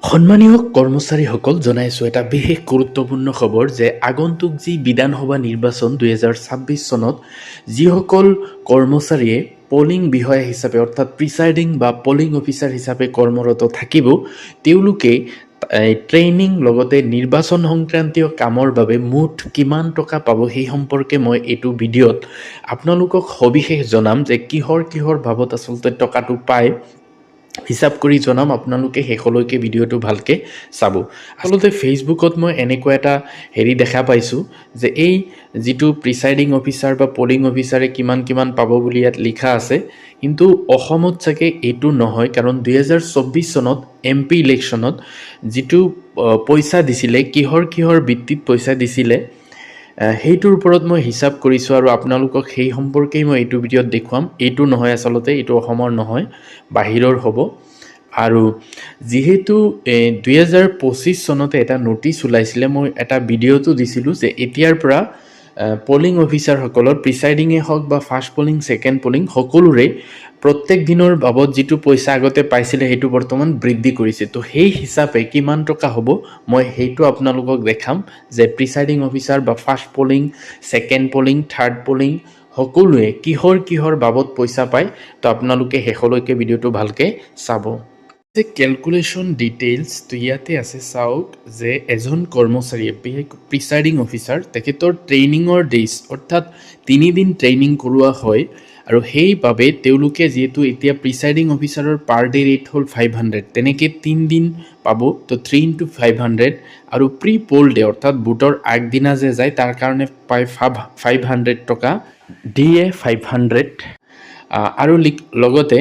সন্মানীয় কৰ্মচাৰীসকল, জনাইছোঁ এটা বিশেষ গুৰুত্বপূৰ্ণ খবৰ যে আগন্তুক যি বিধানসভা নিৰ্বাচন 2026 চনত যিসকল কৰ্মচাৰীয়ে পলিং বিষয়া হিচাপে অৰ্থাৎ প্ৰিচাইডিং বা পলিং অফিচাৰ হিচাপে কৰ্মৰত থাকিব, তেওঁলোকে ট্ৰেইনিং লগতে নিৰ্বাচন সংক্ৰান্তীয় কামৰ বাবে মুঠ কিমান টকা পাব সেই সম্পৰ্কে মই এইটো ভিডিঅ'ত আপোনালোকক সবিশেষ জনাম যে কিহৰ বাবদ আচলতে টকাটো পায় হিচাপ কৰি জনাম। আপোনালোকে শেষলৈকে ভিডিঅ'টো ভালকৈ চাব। আচলতে ফেচবুকত মই এনেকুৱা এটা দেখা পাইছোঁ যে এই যিটো প্ৰিচাইডিং অফিচাৰ বা পলিং অফিচাৰে কিমান পাব বুলি ইয়াত লিখা আছে, কিন্তু অসমত চাগে এইটো নহয়, কাৰণ 2024 চনত MP ইলেকশ্যনত যিটো পইচা দিছিলে, কিহৰ ভিত্তিত পইচা দিছিলে সেইটোৰ ওপৰত মই হিচাপ কৰিছোঁ আৰু আপোনালোকক সেই সম্পৰ্কেই মই এইটো ভিডিঅ'ত দেখুৱাম। এইটো নহয়, আচলতে এইটো অসমৰ নহয়, বাহিৰৰ হ'ব। আৰু যিহেতু 2025 চনতে এটা নটিচ ওলাইছিলে, মই এটা ভিডিঅ'টো দিছিলোঁ যে এতিয়াৰ পৰা পলিং অফিচাৰসকলৰ প্ৰিচাইডিঙে হওক বা ফাৰ্ষ্ট পলিং, ছেকেণ্ড পলিং সকলোৰে প্ৰত্যেক দিনৰ বাবদ যিটো পইচা আগতে পাইছিলে সেইটো বৰ্তমান বৃদ্ধি কৰিছে। তো সেই হিচাপে কিমান টকা হ'ব মই সেইটো আপোনালোকক দেখাম যে প্ৰিচাইডিং অফিচাৰ বা first polling, second polling, third polling সকলোৱে কিহৰ বাবদ পইচা পায়। তো আপোনালোকে শেষলৈকে ভিডিঅ'টো ভালকৈ চাব। কেলকুলেশ্যন ডিটেইলছটো ইয়াতে আছে, চাওক যে এজন কৰ্মচাৰীয়ে প্ৰিচাইডিং অফিচাৰ তেখেতৰ ট্ৰেইনিঙৰ ডেইজ অৰ্থাৎ 3 দিন ট্ৰেইনিং কৰোৱা হয়, আৰু সেইবাবে তেওঁলোকে যিহেতু এতিয়া প্ৰিচাইডিং অফিচাৰৰ পাৰ ডে ৰেট হ'ল 500, তেনেকৈ 3 দিন পাব। তো 3 × 500 আৰু প্ৰি পল ডে অৰ্থাৎ ভোটৰ আগদিনা যে যায় তাৰ কাৰণে পায় 500 টকা, DA 500 আৰু লগতে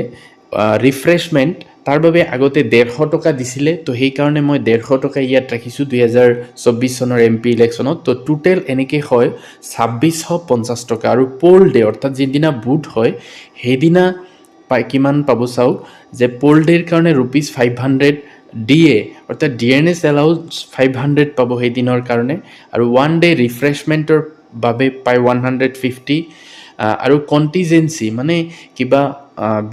ৰিফ্ৰেছমেণ্ট তাৰ বাবে আগতে 150 টকা দিছিলে। তো সেইকাৰণে মই 150 টকা ইয়াত ৰাখিছোঁ 2024 চনৰ MP ইলেকশ্যনত। তো টোটেল এনেকৈ হয় 2650 টকা। আৰু পল ডে অৰ্থাৎ যিদিনা ভোট হয় সেইদিনা কিমান পাব চাওক, যে পল ডেৰ কাৰণে ₹500, DA অৰ্থাৎ ডিয়াৰনেছ এলাউন্স 500 পাব সেইদিনৰ কাৰণে, আৰু 1 ডে ৰিফ্ৰেছমেণ্টৰ বাবে পায় 150, আৰু কণ্টিজেঞ্চি মানে কিবা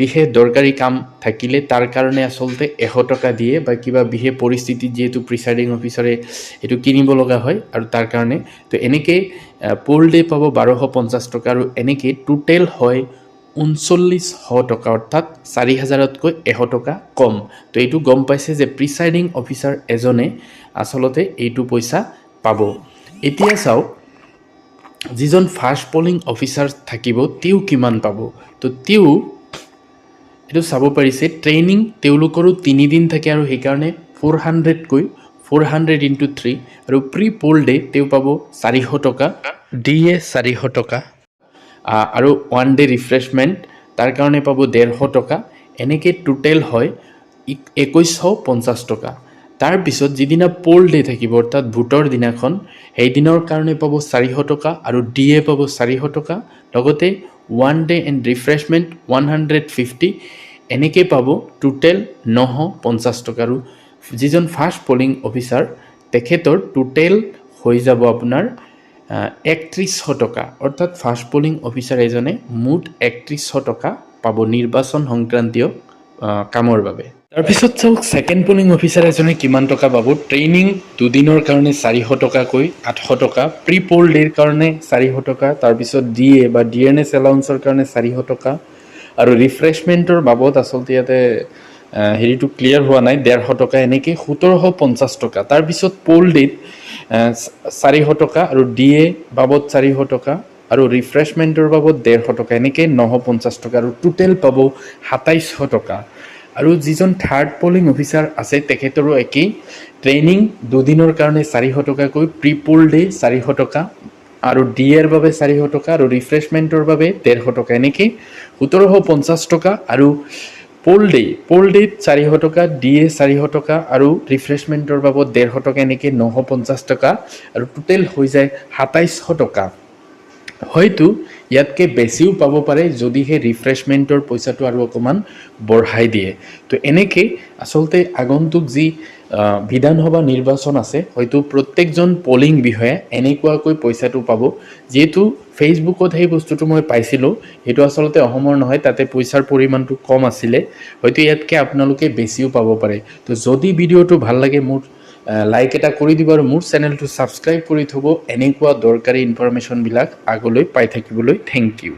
বিশেষ দৰকাৰী কাম থাকিলে তাৰ কাৰণে আচলতে 100 টকা দিয়ে, বা কিবা বিশেষ পৰিস্থিতিত যিহেতু প্ৰিচাইডিং অফিচাৰে এইটো কিনিব লগা হয় আৰু তাৰ কাৰণে। তো এনেকৈ পল ডে পাব 1250 টকা, আৰু এনেকৈ টোটেল হয় 3900 টকা, অৰ্থাৎ 4000তকৈ 100 টকা কম। তো এইটো গম পাইছে যে প্ৰিচাইডিং অফিচাৰ এজনে আচলতে এইটো পইচা পাব। এতিয়া চাওক যিজন ফাৰ্ষ্ট পলিং অফিচাৰ থাকিব তেওঁ কিমান পাব। তো তেওঁ এইটো চাব পাৰিছে, ট্ৰেইনিং তেওঁলোকৰো 3 দিন থাকে আৰু সেইকাৰণে 400কৈ 400 × 3, আৰু প্ৰি পল ডে তেওঁ পাব 400 টকা, DA 400 টকা, আৰু 1 ডে ৰিফ্ৰেছমেণ্ট তাৰ কাৰণে পাব 150 টকা। এনেকৈ টোটেল হয় 2150 টকা। তাৰপিছত যিদিনা পল ডে থাকিব অৰ্থাৎ ভোটৰ দিনাখন, সেইদিনৰ কাৰণে পাব 400 টকা, আৰু DA পাব 400 টকা, লগতে 1 ডে এণ্ড ৰিফ্ৰেছমেণ্ট 150, এনেকৈ পাব টোটেল 950 টকা। আৰু যিজন ফাৰ্ষ্ট পলিং অফিচাৰ তেখেতৰ টোটেল হৈ যাব আপোনাৰ 3100 টকা, অৰ্থাৎ ফাৰ্ষ্ট পলিং অফিচাৰ এজনে মুঠ 3100 টকা পাব নিৰ্বাচন সংক্ৰান্তীয় কামৰ বাবে। তাৰপিছত চাওক ছেকেণ্ড পলিং অফিচাৰ এজনে কিমান টকা পাব। ট্ৰেইনিং 2 দিনৰ কাৰণে 400 টকাকৈ 800 টকা, প্ৰি পল ডেৰ কাৰণে 400 টকা, তাৰপিছত DA বা ডিয়াৰনেছ এলাউন্সৰ কাৰণে 400 টকা, আৰু ৰিফ্ৰেছমেণ্টৰ বাবদ আচলতে ইয়াতে হেৰিটো ক্লিয়াৰ হোৱা নাই, 150 টকা, এনেকৈ 1750 টকা। তাৰপিছত পল ডেট 400 টকা, আৰু DA বাবদ 400 টকা, আৰু ৰিফ্ৰেছমেণ্টৰ বাবদ 150 টকা, এনেকৈ 950 টকা, আৰু টোটেল পাব 2700 টকা। আৰু যিজন থাৰ্ড পলিং অফিচাৰ আছে তেখেতৰো একেই, ট্ৰেইনিং 2 দিনৰ কাৰণে 400 টকাকৈ, প্ৰি পল ডে 400 টকা, আৰু DAৰ বাবে 400 টকা, আৰু ৰিফ্ৰেছমেণ্টৰ বাবে 150 টকা, এনেকৈ 1750 টকা। আৰু পল ডেত 400 টকা, DA 400 টকা, আৰু ৰিফ্ৰেছমেণ্টৰ বাবদ 150 টকা, এনেকৈ 950 টকা, আৰু টোটেল হৈ যায় 2700 টকা। হয়তো ইয়াতকৈ বেছিও পাব পাৰে যদিহে ৰিফ্ৰেছমেণ্টৰ পইচাটো আৰু অকণমান বঢ়াই দিয়ে। তো এনেকৈ আচলতে আগন্তুক যি বিধানসভা নিৰ্বাচন আছে হয়তো প্ৰত্যেকজন পলিং বিষয়াই এনেকুৱাকৈ পইচাটো পাব। যিহেতু ফেচবুকত সেই বস্তুটো মই পাইছিলোঁ, সেইটো আচলতে অসমৰ নহয়, তাতে পইচাৰ পৰিমাণটো কম আছিলে, হয়তো ইয়াতকৈ আপোনালোকে বেছিও পাব পাৰে। তো যদি ভিডিঅ'টো ভাল লাগে মোৰ লাইক এটা কৰি দিব আৰু মোৰ চেনেলটো ছাবস্ক্ৰাইব কৰি থ'ব এনেকুৱা দৰকাৰী ইনফৰমেশ্যনবিলাক আগলৈ পাই থাকিবলৈ। Thank U.